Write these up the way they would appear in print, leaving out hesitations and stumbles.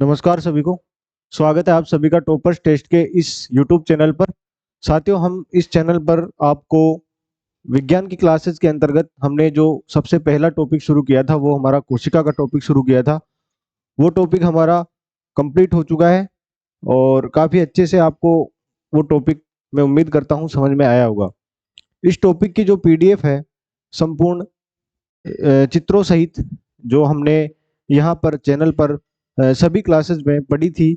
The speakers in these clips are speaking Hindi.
नमस्कार सभी को। स्वागत है आप सभी का टॉपर्स टेस्ट के इस यूट्यूब चैनल पर। साथियों, हम इस चैनल पर आपको विज्ञान की क्लासेस के अंतर्गत हमने जो सबसे पहला टॉपिक शुरू किया था वो हमारा कोशिका का टॉपिक शुरू किया था। वो टॉपिक हमारा कंप्लीट हो चुका है और काफ़ी अच्छे से आपको वो टॉपिक मैं उम्मीद करता हूँ समझ में आया होगा। इस टॉपिक की जो पीडीएफ है संपूर्ण चित्रों सहित जो हमने यहाँ पर चैनल पर सभी क्लासेस में पढ़ी थी,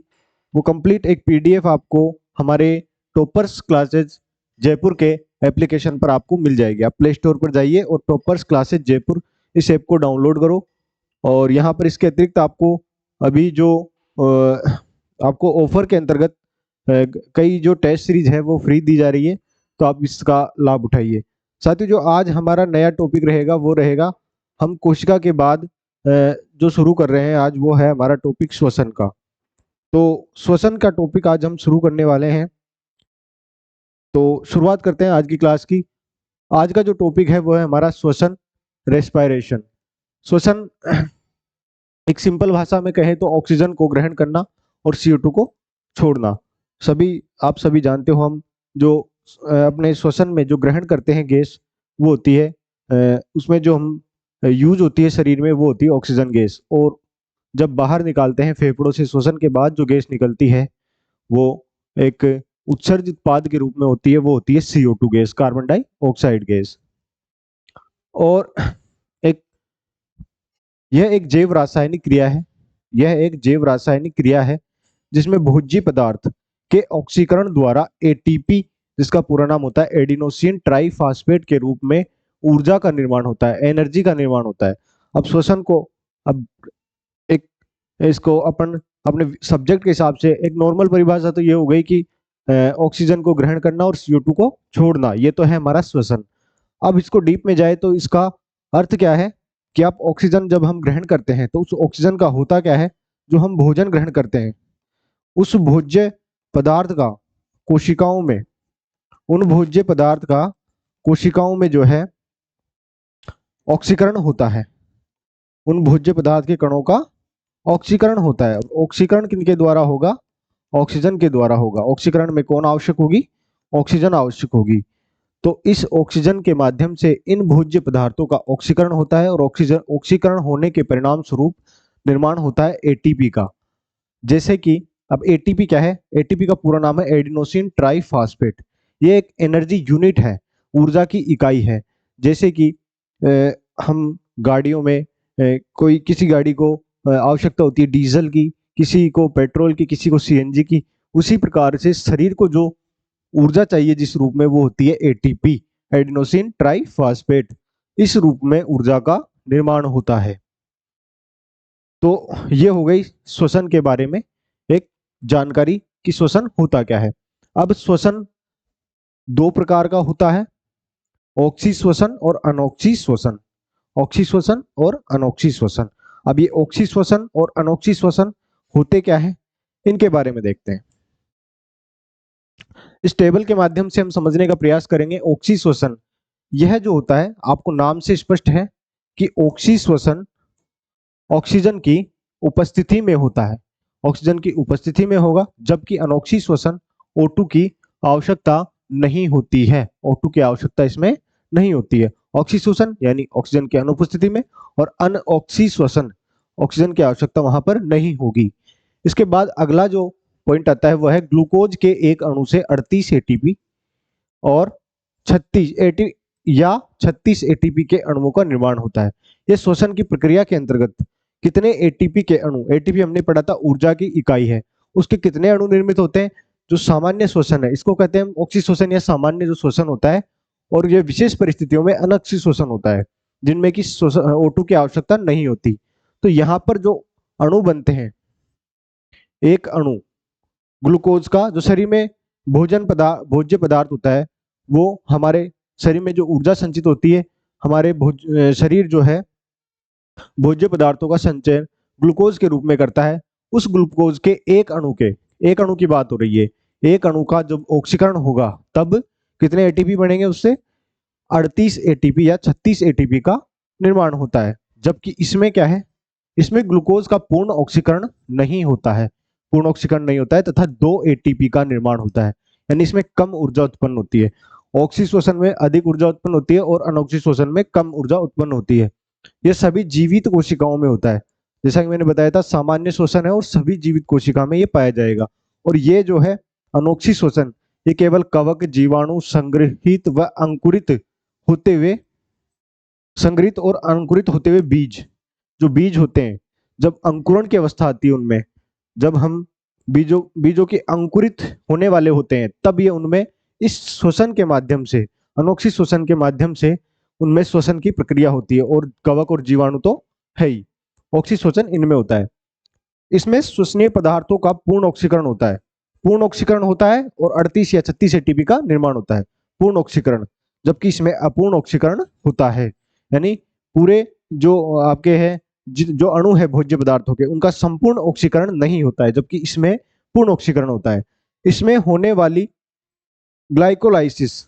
वो कंप्लीट एक पीडीएफ आपको हमारे टॉपर्स क्लासेस जयपुर के एप्लीकेशन पर आपको मिल जाएगी। आप प्ले स्टोर पर जाइए और टॉपर्स क्लासेस जयपुर इस ऐप को डाउनलोड करो। और यहाँ पर इसके अतिरिक्त आपको अभी जो आपको ऑफर के अंतर्गत कई जो टेस्ट सीरीज है वो फ्री दी जा रही है, तो आप इसका लाभ उठाइए। साथियों, जो आज हमारा नया टॉपिक रहेगा वो रहेगा, हम कोशिका के बाद जो शुरू कर रहे हैं आज, वो है हमारा टॉपिक श्वसन का। तो श्वसन का टॉपिक आज हम शुरू करने वाले हैं। तो शुरुआत करते हैं आज की क्लास की। आज का जो टॉपिक है वो है हमारा श्वसन, रेस्पिरेशन। श्वसन एक सिंपल भाषा में कहें तो ऑक्सीजन को ग्रहण करना और CO2 को छोड़ना। आप सभी जानते हो, हम जो अपने श्वसन में जो ग्रहण करते हैं गैस, वो होती है उसमें जो हम यूज होती है शरीर में, वो होती है ऑक्सीजन गैस। और जब बाहर निकालते हैं फेफड़ों से श्वसन के बाद जो गैस निकलती है वो एक उत्सर्जित उत्पाद के रूप में होती है, वो होती है CO2 gas, carbon dioxide gas. और एक यह एक जैव रासायनिक क्रिया है। यह एक जैव रासायनिक क्रिया है जिसमें भोज्य पदार्थ के ऑक्सीकरण द्वारा एटीपी, जिसका पूरा नाम होता है एडिनोसिन ट्राइफॉस्फेट के रूप में ऊर्जा का निर्माण होता है, एनर्जी का निर्माण होता है। अब श्वसन को, अब एक इसको अपन अपने सब्जेक्ट के हिसाब से एक नॉर्मल परिभाषा तो ये हो गई कि ऑक्सीजन को ग्रहण करना और CO2 को छोड़ना, ये तो है हमारा श्वसन। अब इसको डीप में जाए तो इसका अर्थ क्या है कि आप ऑक्सीजन जब हम ग्रहण करते हैं तो उस ऑक्सीजन का होता क्या है, जो हम भोजन ग्रहण करते हैं उस भोज्य पदार्थ का कोशिकाओं में, उन भोज्य पदार्थ का कोशिकाओं में जो है ऑक्सीकरण होता है। उन भोज्य पदार्थ के कणों का ऑक्सीकरण होता है। ऑक्सीकरण किनके द्वारा होगा? ऑक्सीजन के द्वारा होगा। ऑक्सीकरण में कौन आवश्यक होगी? ऑक्सीजन आवश्यक होगी। तो इस ऑक्सीजन के माध्यम से इन भोज्य पदार्थों का ऑक्सीकरण होता है और ऑक्सीकरण होने के परिणाम स्वरूप निर्माण होता है एटीपी का। जैसे कि अब एटीपी क्या है? एटीपी का पूरा नाम है एडिनोसिन ट्राइफॉस्फेट। ये एक एनर्जी यूनिट है, ऊर्जा की इकाई है। जैसे कि हम गाड़ियों में कोई किसी गाड़ी को आवश्यकता होती है डीजल की, किसी को पेट्रोल की, किसी को CNG की, उसी प्रकार से शरीर को जो ऊर्जा चाहिए जिस रूप में, वो होती है एटीपी, एडिनोसिन ट्राइफॉस्फेट। इस रूप में ऊर्जा का निर्माण होता है। तो ये हो गई श्वसन के बारे में एक जानकारी कि श्वसन होता क्या है। अब श्वसन दो प्रकार का होता है, ऑक्सी श्वसन और अनोक्सी श्वसन। ऑक्सी श्वसन और अनोक्सी श्वसन। अब ये ऑक्सी श्वसन और अनोक्सी श्वसन होते क्या है, इनके बारे में देखते हैं। इस टेबल के माध्यम से हम समझने का प्रयास करेंगे। ऑक्सी श्वसन यह जो होता है, आपको नाम से स्पष्ट है कि ऑक्सी श्वसन ऑक्सीजन की उपस्थिति में होता है, ऑक्सीजन की उपस्थिति में होगा, जबकि अनोक्सी श्वसन O2 की आवश्यकता नहीं होती है। O2 की आवश्यकता इसमें नहीं होती है। ऑक्सी श्वसन यानी ऑक्सीजन की अनुपस्थिति में, और अनऑक्सी श्वसन ऑक्सीजन की आवश्यकता वहां पर नहीं होगी। इसके बाद अगला जो पॉइंट आता है वह है ग्लूकोज के एक अणु से 38 ATP और 36 ATP के अणुओं का निर्माण होता है। यह श्वसन की प्रक्रिया के अंतर्गत कितने ATP के अणु, ATP हमने पढ़ा था ऊर्जा की इकाई है, उसके कितने अणु निर्मित होते हैं? जो सामान्य श्वसन है इसको कहते हैं ऑक्सी श्वसन या सामान्य जो श्वसन होता है, और यह विशेष परिस्थितियों में अनोक्सी श्वसन होता है जिनमें कि O2 की आवश्यकता नहीं होती। तो यहाँ पर जो अणु बनते हैं, एक अणु ग्लूकोज का जो शरीर में भोज्य पदार्थ होता है, वो हमारे शरीर में जो ऊर्जा संचित होती है, हमारे शरीर जो है भोज्य पदार्थों का संचयन ग्लूकोज के रूप में करता है। उस ग्लूकोज के एक अणु की बात हो रही है, एक अणु का जब ऑक्सीकरण होगा तब कितने ATP बनेंगे? उससे 38 ATP या 36 ATP का निर्माण होता है। जबकि इसमें क्या है, इसमें ग्लूकोज का पूर्ण ऑक्सीकरण नहीं होता है, पूर्ण ऑक्सीकरण नहीं होता है तथा 2 एटीपी का निर्माण होता है, यानी इसमें कम ऊर्जा उत्पन्न होती है। ऑक्सीशोषण में अधिक ऊर्जा उत्पन्न होती है और अनॉक्सीशोषण में कम ऊर्जा उत्पन्न होती है। यह सभी जीवित कोशिकाओं में होता है, जैसा कि मैंने बताया था सामान्य शोषण है और सभी जीवित कोशिका में ये पाया जाएगा। और ये जो है अनोक्षी शोषण, ये केवल कवक जीवाणु संग्रहित व अंकुरित होते हुए, संग्रहित और अंकुरित होते हुए बीज, जो बीज होते हैं जब अंकुरण की अवस्था आती है उनमें, जब हम बीजों के अंकुरित होने वाले होते हैं तब ये उनमें इस शोषण के माध्यम से, अनोक्षी शोषण के माध्यम से उनमें श्वसन की प्रक्रिया होती है। और कवक और जीवाणु तो है ही, ऑक्सीशोषण इनमें होता है। इसमें श्वसनीय पदार्थों का पूर्ण ऑक्सीकरण होता है, पूर्ण ऑक्सीकरण होता है और 38 या 36 एटीपी का निर्माण होता है, पूर्ण ऑक्सीकरण। जबकि इसमें अपूर्ण ऑक्सीकरण होता है, यानी पूरे जो आपके है जो अणु है भोज्य पदार्थों के, उनका संपूर्ण ऑक्सीकरण नहीं होता है, जबकि इसमें पूर्ण ऑक्सीकरण होता है। इसमें होने वाली ग्लाइकोलाइसिस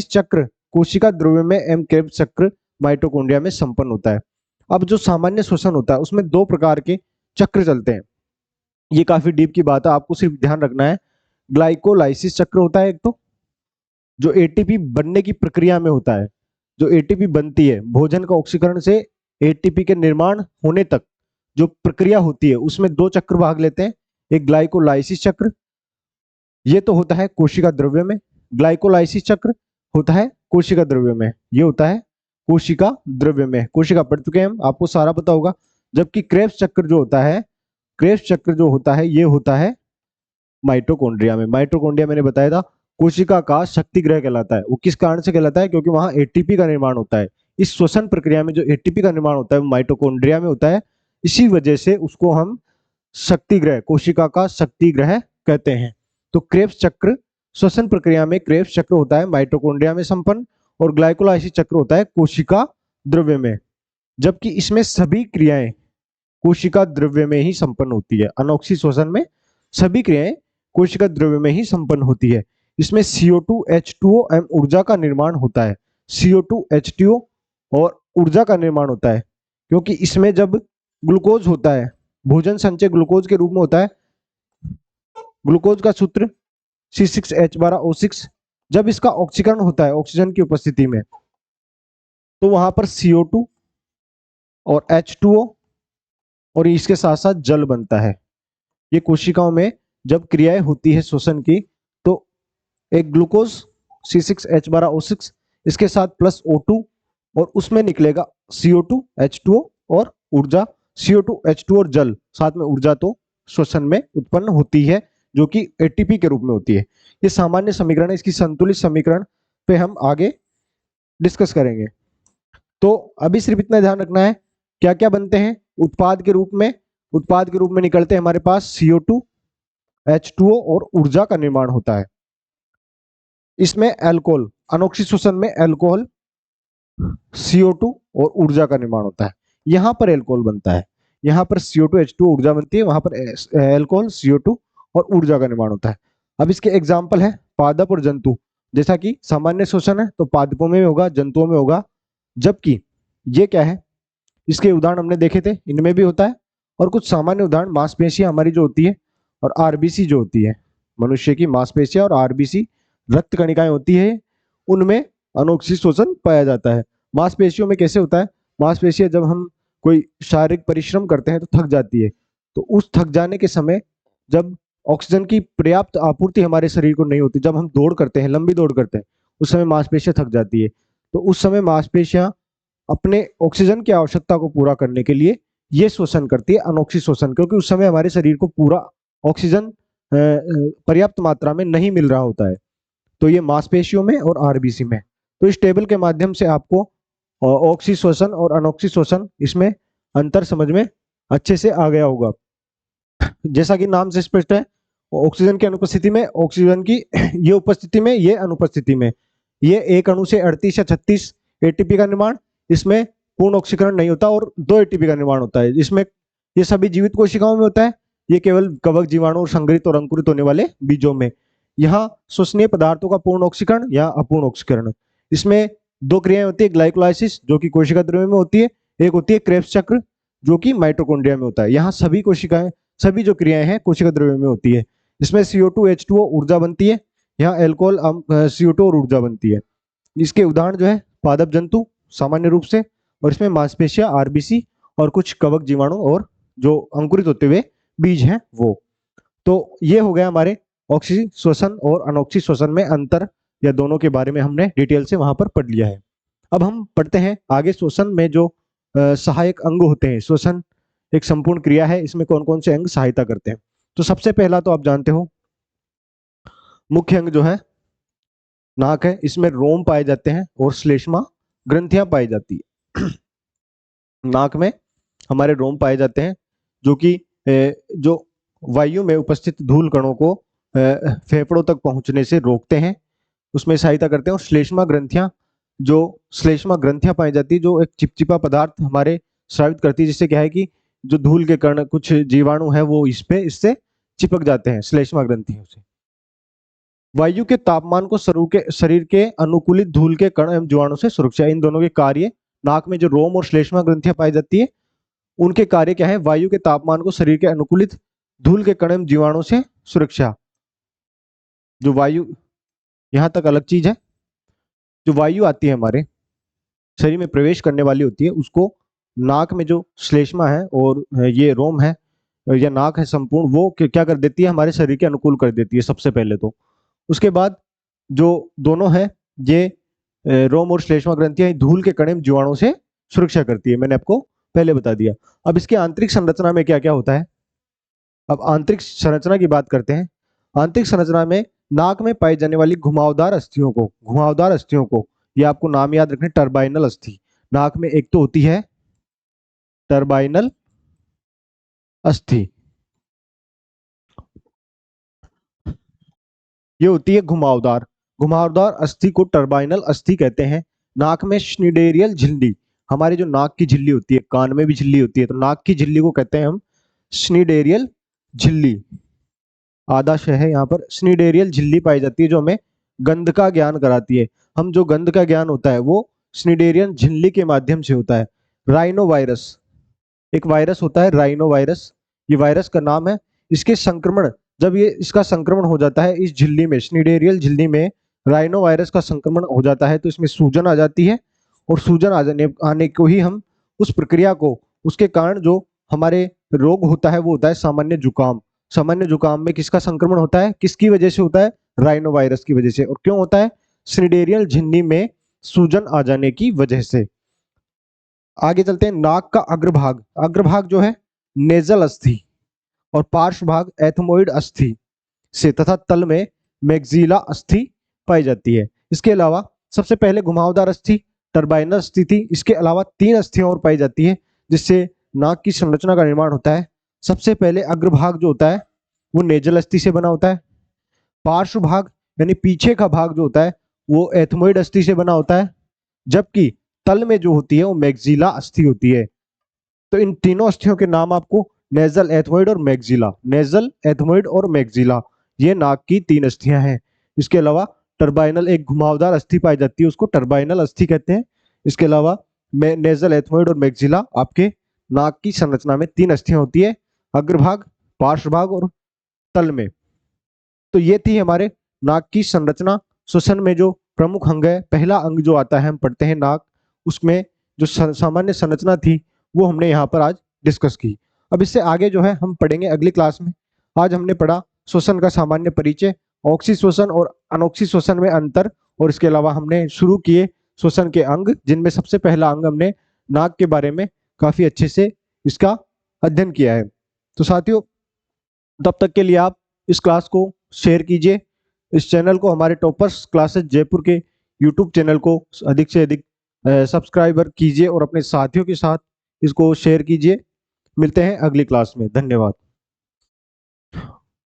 चक्र कोशिका द्रव्य में एम क्रेब्स चक्र माइटोकॉन्ड्रिया में संपन्न होता है। अब जो सामान्य श्वसन होता है उसमें 2 प्रकार के चक्र चलते हैं, ये काफी डीप की बात है, आपको सिर्फ ध्यान रखना है। ग्लाइकोलाइसिस चक्र होता है एक, तो जो एटीपी बनने की प्रक्रिया में होता है, जो एटीपी बनती है भोजन का ऑक्सीकरण से एटीपी के निर्माण होने तक जो प्रक्रिया होती है उसमें 2 चक्र भाग लेते हैं। एक ग्लाइकोलाइसिस चक्र, ये तो होता है कोशिका द्रव्य में, ग्लाइकोलाइसिस चक्र होता है कोशिका द्रव्य में, ये होता है कोशिका द्रव्य में, कोशिका पढ़ चुके हैं हम, आपको सारा पता होगा। जबकि क्रेब्स चक्र जो होता है, क्रेब्स चक्र जो होता है ये होता है माइटोकॉन्ड्रिया में। माइटोकॉन्ड्रिया मैंने बताया था कोशिका का शक्ति गृह कहलाता है। वो किस कारण से कहलाता है? क्योंकि वहां एटीपी का निर्माण होता है। इस श्वसन प्रक्रिया में जो एटीपी का निर्माण होता है वो माइटोकॉन्ड्रिया में होता है, इसी वजह से उसको हम शक्ति गृह, कोशिका का शक्ति गृह कहते हैं। तो क्रेब्स चक्र, श्वसन प्रक्रिया में क्रेब्स चक्र होता है माइटोकॉन्ड्रिया में संपन्न, और ग्लाइकोलाइसिस चक्र होता है कोशिका द्रव्य में। जबकि इसमें सभी क्रियाएं कोशिका द्रव्य में ही संपन्न होती है। अनोक्षी श्वसन में सभी क्रियाएं कोशिका द्रव्य में ही संपन्न होती है। इसमें CO2 H2O एवं ऊर्जा का निर्माण होता है। CO2 H2O और ऊर्जा का निर्माण होता है, क्योंकि इसमें जब ग्लूकोज होता है, भोजन संचय ग्लूकोज के रूप में होता है। ग्लूकोज का सूत्र C6H12O6, जब इसका ऑक्सीकरण होता है ऑक्सीजन की उपस्थिति में, तो वहां पर CO2 और H2O और इसके साथ साथ जल बनता है। ये कोशिकाओं में जब क्रियाएं होती है श्वसन की, तो एक ग्लूकोज C6H12O6 इसके साथ प्लस O2 और उसमें निकलेगा CO2 H2O और ऊर्जा, CO2 H2O और जल, साथ में ऊर्जा तो श्वसन में उत्पन्न होती है जो कि एटीपी के रूप में होती है। ये सामान्य समीकरण है, इसकी संतुलित समीकरण पे हम आगे डिस्कस करेंगे। तो अभी सिर्फ इतना ध्यान रखना है क्या क्या बनते हैं उत्पाद के रूप में। उत्पाद के रूप में निकलते हैं हमारे पास CO2 H2O और ऊर्जा का निर्माण होता है। इसमें अल्कोहल, अनोक्षी श्वसन में अल्कोहल, CO2 और ऊर्जा का निर्माण होता है। यहां पर अल्कोहल बनता है, यहां पर CO2 H2O ऊर्जा बनती है, वहां पर अल्कोहल CO2 और ऊर्जा का निर्माण होता है। अब इसके एग्जाम्पल है पादप और जंतु। जैसा कि सामान्य श्वसन है तो पादपों में होगा, जंतुओं में होगा। जबकि ये क्या है, इसके उदाहरण हमने देखे थे, इनमें भी होता है। और कुछ सामान्य उदाहरण मांसपेशियां हमारी जो होती है और आरबीसी जो होती है, मनुष्य की मांसपेशियां और आरबीसी रक्त कणिकाएं होती है, उनमें अनोक्षी श्वसन पाया जाता है। मांसपेशियों में कैसे होता है, मांसपेशियां जब हम कोई शारीरिक परिश्रम करते हैं तो थक जाती है, तो उस थक जाने के समय जब ऑक्सीजन की पर्याप्त आपूर्ति हमारे शरीर को नहीं होती, जब हम दौड़ करते हैं, लंबी दौड़ करते हैं, उस समय मांसपेशियां थक जाती है। तो उस समय मांसपेशियां अपने ऑक्सीजन की आवश्यकता को पूरा करने के लिए ये श्वसन करती है, अनोक्षी श्वसन, क्योंकि उस समय हमारे शरीर को पूरा ऑक्सीजन पर्याप्त मात्रा में नहीं मिल रहा होता है। तो ये मांसपेशियों में और आरबीसी में। तो इस टेबल के माध्यम से आपको ऑक्सी श्वसन और अनोक्षी श्वसन इसमें अंतर समझ में अच्छे से आ गया होगा। जैसा कि नाम से स्पष्ट है, ऑक्सीजन की अनुपस्थिति में, ऑक्सीजन की ये उपस्थिति में, ये अनुपस्थिति में, ये एक अणु से 38 या 36 एटीपी का निर्माण, इसमें पूर्ण ऑक्सीकरण नहीं होता और 2 एटीपी का निर्माण होता है। इसमें ये सभी जीवित कोशिकाओं में होता है, ये केवल कवक जीवाणु और संग्रहित और अंकुरित होने वाले बीजों में। यहाँ श्वसनीय पदार्थों का पूर्ण ऑक्सीकरण या अपूर्ण ऑक्सीकरण, इसमें 2 क्रियाएं होती है, ग्लाइकोलाइसिस जो कि कोशिका द्रव्य में होती है, एक होती है क्रेब्स चक्र जो कि माइटोकॉन्ड्रिया में होता है। यहाँ सभी कोशिकाएं, सभी जो क्रियाएं हैं कोशिका द्रव्य में होती है। इसमें CO2 H2O ऊर्जा बनती है, यहाँ एल्कोहल CO2 और ऊर्जा बनती है। इसके उदाहरण जो है पादप जंतु सामान्य रूप से, और इसमें मांसपेशियां, RBC और कुछ कवक जीवाणु और जो अंकुरित होते हुए बीज हैं वो। तो ये हो गया हमारे ऑक्सी श्वसन और अनॉक्सी श्वसन में अंतर या दोनों के बारे में हमने डिटेल से वहां पर पढ़ लिया है। अब हम पढ़ते हैं आगे श्वसन में जो सहायक अंग होते हैं। श्वसन एक संपूर्ण क्रिया है, इसमें कौन कौन से अंग सहायता करते हैं। तो सबसे पहला तो आप जानते हो मुख्य अंग जो है नाक है, इसमें रोम पाए जाते हैं और श्लेष्मा ग्रंथियां पाई जाती है। नाक में हमारे रोम पाए जाते हैं जो कि जो वायु में उपस्थित धूल कणों को फेफड़ों तक पहुंचने से रोकते हैं, उसमें सहायता करते हैं। और श्लेष्मा ग्रंथियां, जो श्लेष्मा ग्रंथियां पाई जाती है जो एक चिपचिपा पदार्थ हमारे स्रावित करती है, जिससे क्या है कि जो धूल के कण, कुछ जीवाणु है वो इससे चिपक जाते हैं श्लेष्मा ग्रंथियों से। वायु के तापमान को शरीर के अनुकूलित धूल के कण एवं जीवाणु से सुरक्षा, इन दोनों के कार्य, नाक में जो रोम और श्लेष्मा ग्रंथियां पाई जाती है उनके कार्य क्या है, वायु के तापमान को शरीर के अनुकूलित धूल के कण एवं जीवाणु से सुरक्षा। जो वायु, यहां तक अलग चीज है, जो वायु आती है हमारे शरीर में प्रवेश करने वाली होती है, उसको नाक में जो श्लेष्मा है और ये रोम है या नाक है संपूर्ण, वो क्या कर देती है, हमारे शरीर के अनुकूल कर देती है सबसे पहले तो। उसके बाद जो दोनों है ये रोम और श्लेष्मा ग्रंथियां धूल के कण जीवाणु से सुरक्षा करती है, मैंने आपको पहले बता दिया। अब इसके आंतरिक संरचना में क्या क्या होता है, अब आंतरिक संरचना की बात करते हैं। आंतरिक संरचना में नाक में पाई जाने वाली घुमावदार अस्थियों को ये आपको नाम याद रखने, टर्बाइनल अस्थि। नाक में एक तो होती है टर्बाइनल अस्थि, ये होती है घुमावदार अस्थि को टर्बाइनल अस्थि कहते हैं। नाक में श्निडेरियल झिल्ली, हमारी जो नाक की झिल्ली होती है, कान में भी झिल्ली होती है, तो नाक की झिल्ली को कहते हैं हम श्निडेरियल झिल्ली। आधा श है यहाँ पर, श्निडेरियल झिल्ली पाई जाती है जो हमें गंध का ज्ञान कराती है। हम जो गंध का ज्ञान होता है वो श्निडेरियल झिल्ली के माध्यम से होता है। राइनो वायरस, एक वायरस होता है राइनो वायरस, ये वायरस का नाम है। इसके संक्रमण, जब ये इसका संक्रमण हो जाता है इस झिल्ली में, श्निडेरियल झिल्ली में राइनो वायरस का संक्रमण हो जाता है तो इसमें सूजन आ जाती है, और सूजन आने को ही हम उस प्रक्रिया को, उसके कारण जो हमारे रोग होता है वो होता है सामान्य जुकाम। सामान्य जुकाम में किसका संक्रमण होता है, किसकी वजह से होता है, राइनो वायरस की वजह से। और क्यों होता है, श्निडेरियल झिल्ली में सूजन आ जाने की वजह से। आगे चलते हैं, नाक का अग्रभाग जो है नेजल अस्थि और पार्श्व भाग एथमोइड अस्थि से तथा तल में मैग्जिला अस्थि पाई जाती है। इसके अलावा सबसे पहले घुमावदार अस्थि टर्बाइनल अस्थि थी, इसके अलावा 3 अस्थियां और पाई जाती है जिससे नाक की संरचना का निर्माण होता है। सबसे पहले अग्रभाग जो होता है वो नेजल अस्थि से बना होता है। पार्श्व भाग यानी पीछे का भाग जो होता है वो एथमोइड अस्थि से बना होता है, जबकि तल में जो होती है वो मैग्जिला अस्थि होती है। तो इन तीनों अस्थियों के नाम आपको नेजल, एथमोइड और मैग्जिला, नेजल, एथमोइड और मैग्जिला, ये नाक की 3 अस्थियां हैं। इसके अलावा टर्बाइनल एक घुमावदार अस्थि पाई जाती है, उसको टर्बाइनल अस्थि कहते हैं। इसके अलावा नेजल, एथमोइड और मैग्जिला, आपके नाक की संरचना में 3 अस्थियां होती है, अग्रभाग, पार्श्व भाग और तल में। तो ये थी हमारे नाक की संरचना। श्वसन में जो प्रमुख अंग है, पहला अंग जो आता है हम पढ़ते हैं नाक, उसमें जो सामान्य संरचना थी वो हमने यहाँ पर आज डिस्कस की। अब इससे आगे जो है हम पढ़ेंगे अगली क्लास में। आज हमने पढ़ा श्वसन का सामान्य परिचय, ऑक्सी श्वसन और अनॉक्सी श्वसन में अंतर, और इसके अलावा हमने शुरू किए श्वसन के अंग, जिनमें सबसे पहला अंग हमने नाक के बारे में काफी अच्छे से इसका अध्ययन किया है। तो साथियों, तब तक के लिए आप इस क्लास को शेयर कीजिए, इस चैनल को, हमारे टॉपर्स क्लासेस जयपुर के यूट्यूब चैनल को अधिक से अधिक सब्सक्राइबर कीजिए और अपने साथियों के साथ इसको शेयर कीजिए। मिलते हैं अगली क्लास में, धन्यवाद।